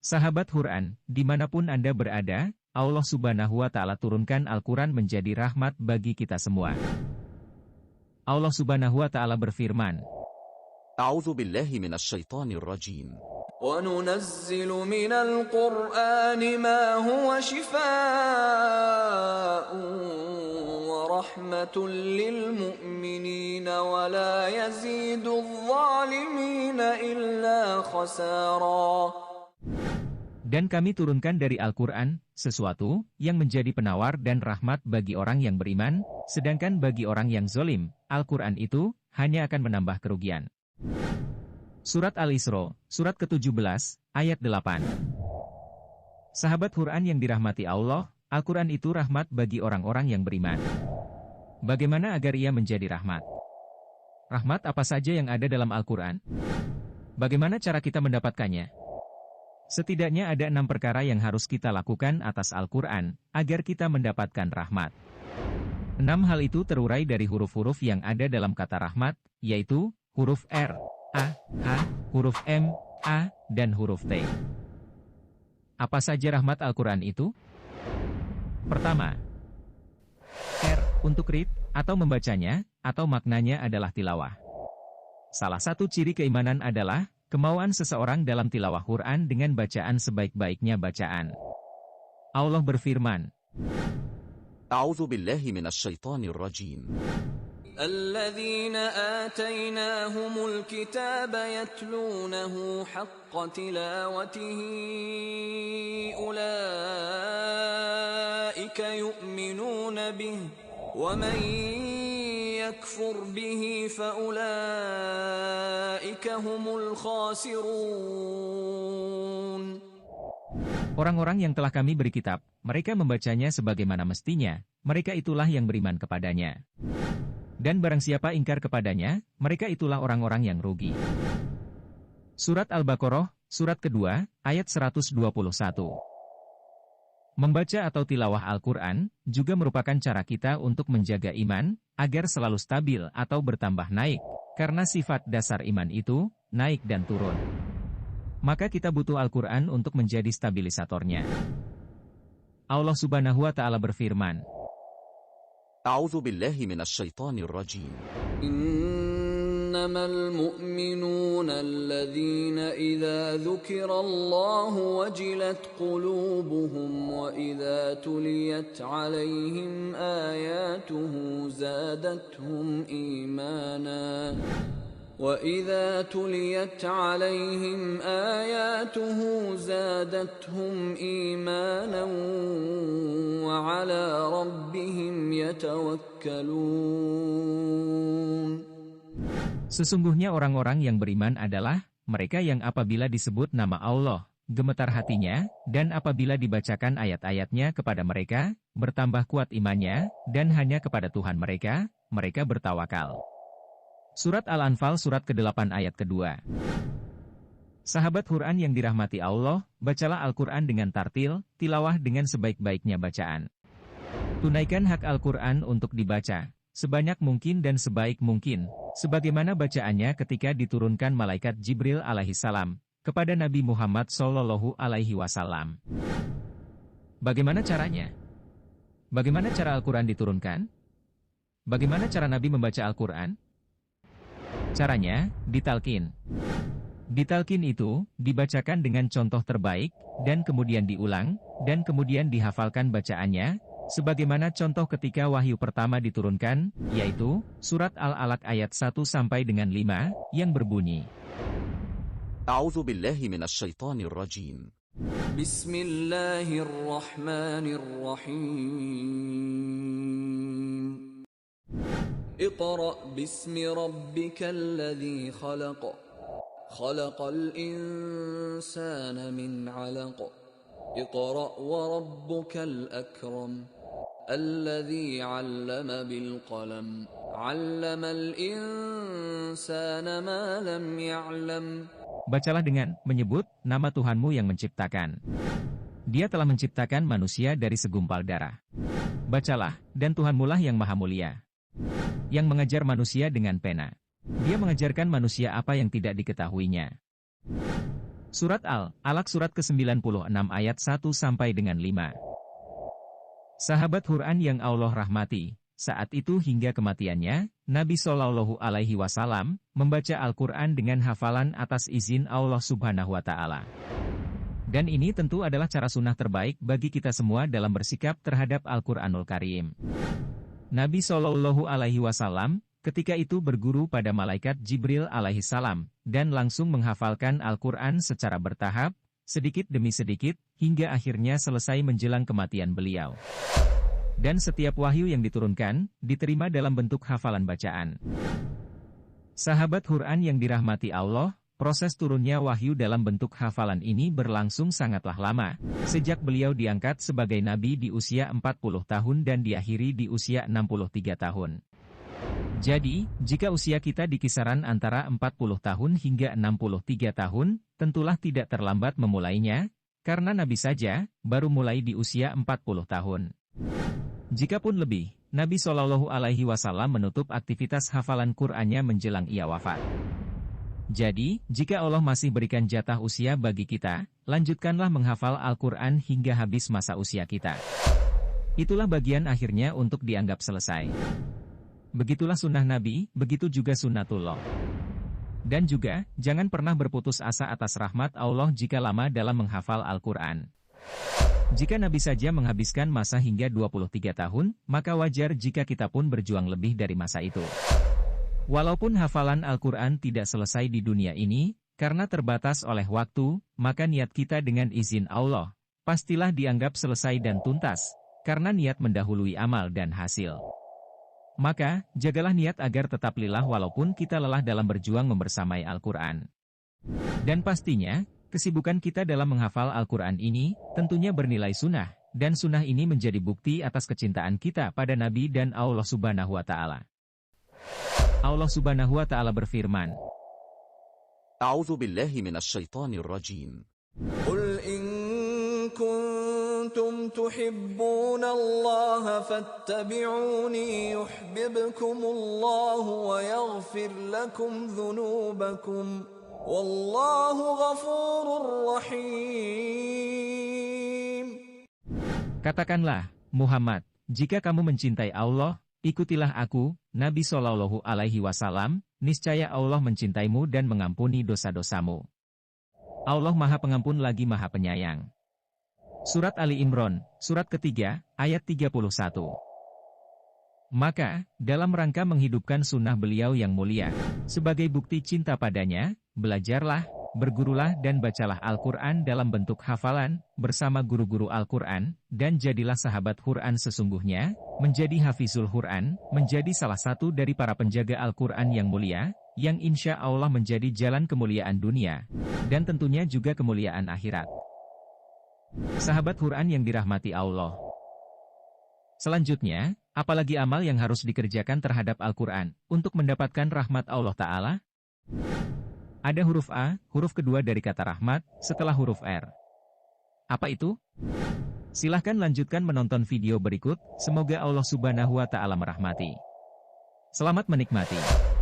Sahabat Quran, dimanapun Anda berada, Allah Subhanahu wa Ta'ala turunkan Al-Quran menjadi rahmat bagi kita semua. Allah Subhanahu wa Ta'ala berfirman, أعوذ بالله من الشيطان الرجيم وَنُنَزِّلُ مِنَ الْقُرْآنِ مَا هُوَ شِفَاءٌ وَرَحْمَةٌ لِّلْمُؤْمِنِينَ وَلَا يَزِيدُ الظَّالِمِينَ إِلَّا خَسَارًا. Dan kami turunkan dari Al-Quran, sesuatu yang menjadi penawar dan rahmat bagi orang yang beriman, sedangkan bagi orang yang zolim, Al-Quran itu hanya akan menambah kerugian. Surat Al-Isra, surat ke-17, ayat 8. Sahabat Quran yang dirahmati Allah, Al-Quran itu rahmat bagi orang-orang yang beriman. Bagaimana agar ia menjadi rahmat? Rahmat apa saja yang ada dalam Al-Quran? Bagaimana cara kita mendapatkannya? Setidaknya ada 6 perkara yang harus kita lakukan atas Al-Quran, agar kita mendapatkan rahmat. 6 hal itu terurai dari huruf-huruf yang ada dalam kata rahmat, yaitu huruf R, A, H, huruf M, A, dan huruf T. Apa saja rahmat Al-Quran itu? Pertama, R, untuk read, atau membacanya, atau maknanya adalah tilawah. Salah satu ciri keimanan adalah kemauan seseorang dalam tilawah Quran dengan bacaan sebaik-baiknya bacaan. Allah berfirman, أعوذ بالله من الشيطان الرجيم الَّذِينَ آتَيْنَاهُمُ الْكِتَابَ يَتْلُونَهُ حَقَّ تِلَاوَتِهِ أُولَئِكَ يُؤْمِنُونَ بِهِ وَمَن يَكْفُرْ بِهِ فَأُولَئِكَ هُمُ الْخَاسِرُونَ. Orang-orang yang telah kami beri kitab, mereka membacanya sebagaimana mestinya, mereka itulah yang beriman kepadanya. Dan barang siapa ingkar kepadanya, mereka itulah orang-orang yang rugi. Surat Al-Baqarah, surat kedua, ayat 121. Membaca atau tilawah Al-Quran, juga merupakan cara kita untuk menjaga iman, agar selalu stabil atau bertambah naik, karena sifat dasar iman itu, naik dan turun. Maka kita butuh Al-Quran untuk menjadi stabilisatornya. Allah Subhanahu wa Ta'ala berfirman, أعوذ بالله من الشيطان الرجيم إنما المؤمنون الذين إذا ذكر الله وجلت قلوبهم وإذا تليت عليهم آياته زادتهم إيمانا وَإِذَا تُلِيَتْ عَلَيْهِمْ آيَاتُهُ زَادَتْهُمْ إِيمَانًا وَعَلَى رَبِّهِمْ يَتَوَكَّلُونَ. Sesungguhnya orang-orang yang beriman adalah mereka yang apabila disebut nama Allah, gemetar hatinya, dan apabila dibacakan ayat-ayatnya kepada mereka, bertambah kuat imannya, dan hanya kepada Tuhan mereka bertawakal. Surat Al-Anfal surat ke-8 ayat kedua. Sahabat Quran yang dirahmati Allah, bacalah Al-Quran dengan tartil, tilawah dengan sebaik-baiknya bacaan. Tunaikan hak Al-Quran untuk dibaca, sebanyak mungkin dan sebaik mungkin, sebagaimana bacaannya ketika diturunkan malaikat Jibril alaihissalam, kepada Nabi Muhammad sallallahu alaihi wasallam. Bagaimana caranya? Bagaimana cara Al-Quran diturunkan? Bagaimana cara Nabi membaca Al-Quran? Caranya, ditalkin. Ditalkin itu, dibacakan dengan contoh terbaik, dan kemudian diulang, dan kemudian dihafalkan bacaannya, sebagaimana contoh ketika wahyu pertama diturunkan, yaitu, surat Al-Alaq ayat 1 sampai dengan 5, yang berbunyi, أعوذ بالله من الشيطان الرجيم Bismillahirrahmanirrahim. اقرأ باسم ربك الذي خلق خلق الإنسان من علق اقرأ وربك الأكرم الذي علم بالقلم علم الإنسان ما لم يعلم. Bacalah dengan menyebut nama Tuhanmu yang menciptakan. Dia telah menciptakan manusia dari segumpal darah. Bacalah, dan Tuhanmulah yang maha mulia, yang mengajar manusia dengan pena. Dia mengajarkan manusia apa yang tidak diketahuinya. Surat Al-Alaq surat ke-96 ayat 1 sampai dengan 5. Sahabat Quran yang Allah rahmati, saat itu hingga kematiannya, Nabi Shallallahu Alaihi Wasallam membaca Al-Quran dengan hafalan atas izin Allah Subhanahu Wa Taala. Dan ini tentu adalah cara sunnah terbaik bagi kita semua dalam bersikap terhadap Al-Quranul Karim. Nabi Shallallahu Alaihi Wasallam ketika itu berguru pada malaikat Jibril alaihissalam, dan langsung menghafalkan Al-Quran secara bertahap, sedikit demi sedikit, hingga akhirnya selesai menjelang kematian beliau. Dan setiap wahyu yang diturunkan, diterima dalam bentuk hafalan bacaan. Sahabat Quran yang dirahmati Allah, proses turunnya wahyu dalam bentuk hafalan ini berlangsung sangatlah lama, sejak beliau diangkat sebagai nabi di usia 40 tahun dan diakhiri di usia 63 tahun. Jadi, jika usia kita di kisaran antara 40 tahun hingga 63 tahun, tentulah tidak terlambat memulainya, karena Nabi saja baru mulai di usia 40 tahun. Jikapun lebih, Nabi Shallallahu Alaihi Wasallam menutup aktivitas hafalan Qur'annya menjelang ia wafat. Jadi, jika Allah masih berikan jatah usia bagi kita, lanjutkanlah menghafal Al-Quran hingga habis masa usia kita. Itulah bagian akhirnya untuk dianggap selesai. Begitulah sunnah Nabi, begitu juga sunnatullah. Dan juga, jangan pernah berputus asa atas rahmat Allah jika lama dalam menghafal Al-Quran. Jika Nabi saja menghabiskan masa hingga 23 tahun, maka wajar jika kita pun berjuang lebih dari masa itu. Walaupun hafalan Al-Quran tidak selesai di dunia ini, karena terbatas oleh waktu, maka niat kita dengan izin Allah, pastilah dianggap selesai dan tuntas, karena niat mendahului amal dan hasil. Maka, jagalah niat agar tetap lillah walaupun kita lelah dalam berjuang membersamai Al-Quran. Dan pastinya, kesibukan kita dalam menghafal Al-Quran ini, tentunya bernilai sunnah, dan sunnah ini menjadi bukti atas kecintaan kita pada Nabi dan Allah Subhanahu Wa Ta'ala. Allah Subhanahu Wa Ta'ala berfirman, أعوذ بالله من الشيطان الرجيم. قل إن كنتم تحبون الله فاتبعوني يحببكم الله ويغفر لكم ذنوبكم والله غفور رحيم. Katakanlah, Muhammad, jika kamu mencintai Allah, ikutilah aku, Nabi Shallallahu Alaihi Wasallam, niscaya Allah mencintaimu dan mengampuni dosa-dosamu. Allah Maha Pengampun lagi Maha Penyayang. Surat Ali Imran, surat ketiga, ayat 31. Maka, dalam rangka menghidupkan sunnah beliau yang mulia, sebagai bukti cinta padanya, belajarlah, bergurulah dan bacalah Al-Quran dalam bentuk hafalan, bersama guru-guru Al-Quran, dan jadilah sahabat Quran sesungguhnya, menjadi hafizul Quran, menjadi salah satu dari para penjaga Al-Quran yang mulia, yang insya Allah menjadi jalan kemuliaan dunia, dan tentunya juga kemuliaan akhirat. Sahabat Quran yang dirahmati Allah. Selanjutnya, apalagi amal yang harus dikerjakan terhadap Al-Quran, untuk mendapatkan rahmat Allah Ta'ala? Ada huruf A, huruf kedua dari kata rahmat, setelah huruf R. Apa itu? Silahkan lanjutkan menonton video berikut, semoga Allah Subhanahu Wa Ta'ala merahmati. Selamat menikmati.